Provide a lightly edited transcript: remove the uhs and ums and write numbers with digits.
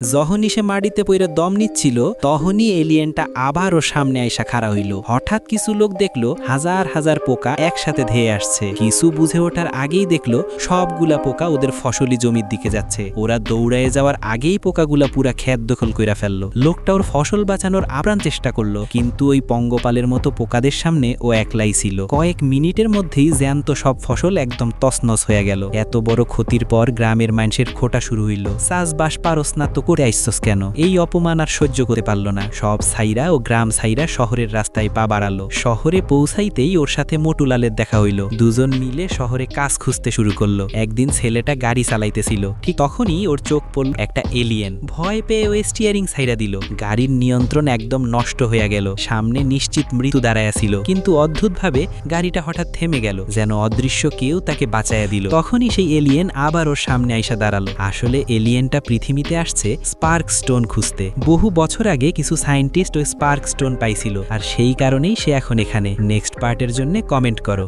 যখনই সে মাটিতে পইরা দম নিচ্ছিল তখনই এলিয়েনটা আবারও সামনে আইসা খাড়া হইল। হঠাৎ কিছু লোক দেখলো হাজার হাজার পোকা একসাথে ধেয়ে আসছে। কিছু বুঝে ওঠার আগেই দেখলো সবগুলা পোকা ওদের ফসলি জমির দিকে যাচ্ছে। ওরা দৌড়ায় যাওয়ার আগেই পোকাগুলা পুরা ক্ষেত দখল কইরা ফেললো। লোকটা ওর ফসল বাঁচানোর আপ্রাণ চেষ্টা করলো, কিন্তু ওই পঙ্গপালের মতো পোকাদের সামনে ও একলাই ছিল। কয়েক মিনিটের মধ্যেই জ্যান্ত সব ফসল একদম তছনছ হয়ে গেল। এত বড় ক্ষতির পর গ্রামের মানুষের খোটা শুরু হইল, চাষবাস পারস না তো করে আইসছস কেন? এই অপমান আর সহ্য করতে পারল না। সব ছাইরা ও গ্রাম ছাইরা শহরের রাস্তায় পা বাড়ালো। শহরে পৌঁছাইতেই ওর সাথে মটুলালের দেখা হইল। দুজন মিলে শহরে কাজ খুঁজতে শুরু করলো। একদিন ছেলেটা গাড়ি চালাইতেছিল, ঠিক তখনই ওর চোখ পড়ল একটা এলিয়েন। ভয় পেয়ে ও স্টিয়ারিং ছাইরা দিল। গাড়ির নিয়ন্ত্রণ একদম নষ্ট হয়ে গেল। সামনে নিশ্চিত মৃত্যু দাঁড়ায়া ছিল, কিন্তু অদ্ভুতভাবে গাড়িটা হঠাৎ থেমে গেল, যেন অদৃশ্য কেউ তাকে বাঁচাইয়া দিল। তখনই সেই এলিয়েন আবার ওর সামনে আইসা দাঁড়ালো। আসলে এলিয়েনটা পৃথিবীতে আসছে স্পার্ক স্টোন খুঁজতে। বহু বছর আগে কিছু সায়েন্টিস্ট ওই স্পার্ক স্টোন পাইছিল, আর সেই কারণেই সে এখন এখানে। নেক্সট পার্টের জন্য কমেন্ট করো।